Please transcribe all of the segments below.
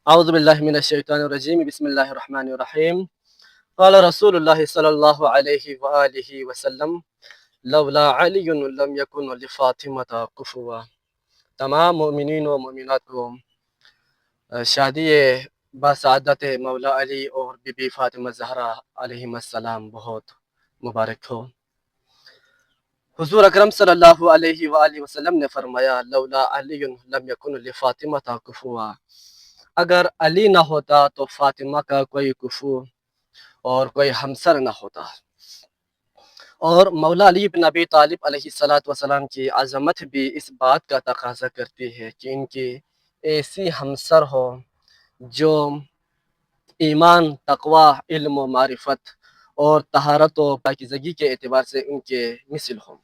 اعوذ باللہ من الشیطان الرجیم، بسم اللہ الرحمن الرحیم۔ قال رسول اللہ صلی اللہ علیہ وآلہ وسلم لولا علی لم یکن لفاطمۃ کفوا۔ تمام مومنین و مومنات کو شادی بسعادت مولا علی اور بی بی فاطمہ زہرا علیہ السلام بہت مبارک ہو۔ حضور اکرم صلی اللہ علیہ وآلہ وسلم نے فرمایا لولا علی لم یکن لفاطمۃ کفوا، اگر علی نہ ہوتا تو فاطمہ کا کوئی کفو اور کوئی ہمسر نہ ہوتا۔ اور مولا علی بن ابی طالب علیہ السلام کی عظمت بھی اس بات کا تقاضا کرتی ہے کہ ان کی ایسی ہمسر ہو جو ایمان، تقوی، علم و معرفت اور طہارت و پاکیزگی کے اعتبار سے ان کے مثل ہوں۔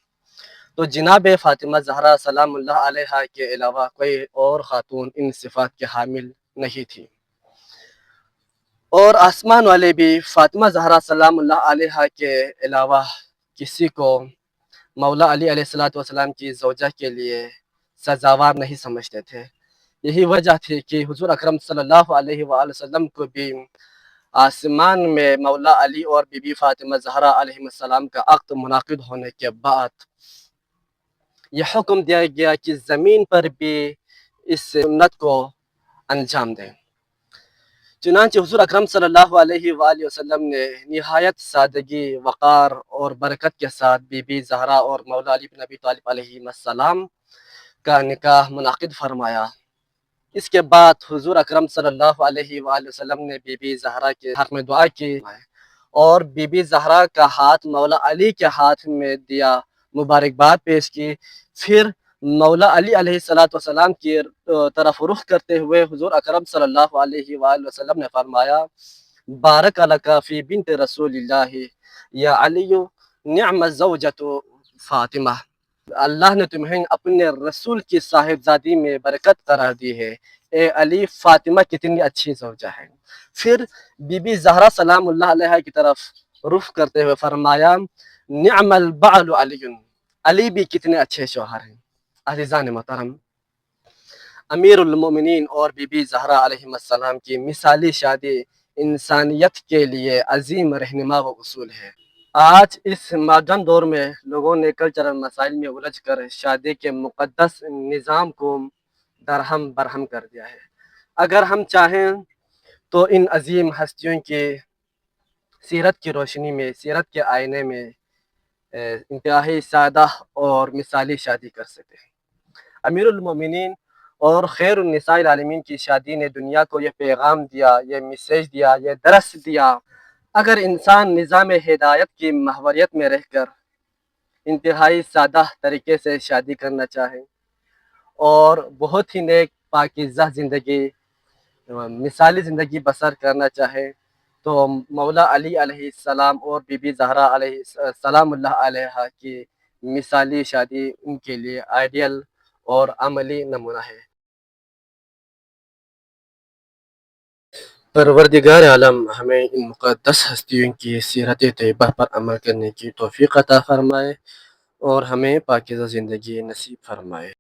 تو جناب فاطمہ زہرا سلام اللہ علیہا کے علاوہ کوئی اور خاتون ان صفات کے حامل نہیں تھی، اور آسمان والے بھی فاطمہ زہرا سلام اللہ علیہا کے علاوہ کسی کو مولا علی علیہ السلام کی زوجہ کے لیے سزاوار نہیں سمجھتے تھے۔ یہی وجہ تھی کہ حضور اکرم صلی اللہ علیہ وآلہ وسلم کو بھی آسمان میں مولا علی اور بی بی فاطمہ زہرا علیہ السلام کا عقد منعقد ہونے کے بعد یہ حکم دیا گیا کہ زمین پر بھی اس سنت کو انجام دیں۔ چنانچہ حضور اکرم صلی اللہ علیہ وآلہ وسلم نے نہایت سادگی، وقار اور برکت کے ساتھ بی بی زہرا اور مولا علی بن ابی طالب علیہ السلام کا نکاح منعقد فرمایا۔ اس کے بعد حضور اکرم صلی اللہ علیہ وآلہ وسلم نے بی بی زہرا کے حق میں دعا کی اور بی بی زہرا کا ہاتھ مولا علی کے ہاتھ میں دیا، مبارکباد پیش کی۔ پھر مولا علی علیہ السلام کی طرف رخ کرتے ہوئے حضور اکرم صلی اللہ علیہ وآلہ وسلم نے فرمایا بارک لک فی بنت رسول اللہ یا علی نعم الزوجۃ فاطمہ، اللہ نے تمہیں اپنے رسول کی صاحبزادی میں برکت قرار دی ہے، اے علی فاطمہ کتنی اچھی زوجہ ہے۔ پھر بی بی زہرا سلام اللہ علیہ کی طرف رخ کرتے ہوئے فرمایا نعم البعل علی، علی بھی کتنے اچھے شوہر ہیں۔ عزیزان محترم، امیر المومنین اور بی بی زہرا علیہ السلام کی مثالی شادی انسانیت کے لیے عظیم رہنما و اصول ہے۔ آج اس ماڈرن دور میں لوگوں نے کلچرل مسائل میں الجھ کر شادی کے مقدس نظام کو درہم برہم کر دیا ہے۔ اگر ہم چاہیں تو ان عظیم ہستیوں کی سیرت کی روشنی میں، سیرت کے آئینے میں انتہائی سادہ اور مثالی شادی کر سکتے ہیں۔ امیر المومنین اور خیر النساء العالمین کی شادی نے دنیا کو یہ پیغام دیا، یہ میسیج دیا، یہ درس دیا، اگر انسان نظام ہدایت کی محوریت میں رہ کر انتہائی سادہ طریقے سے شادی کرنا چاہے اور بہت ہی نیک پاکیزہ زندگی، مثالی زندگی بسر کرنا چاہے تو مولا علی علیہ السلام اور بی بی زہرا علیہ السلام اللہ علیہ کی مثالی شادی ان کے لیے آئیڈیل اور عملی نمونہ ہے۔ پروردگار عالم ہمیں ان مقدس ہستیوں کی سیرت طیبہ پر عمل کرنے کی توفیق عطا فرمائے اور ہمیں پاکیزہ زندگی نصیب فرمائے۔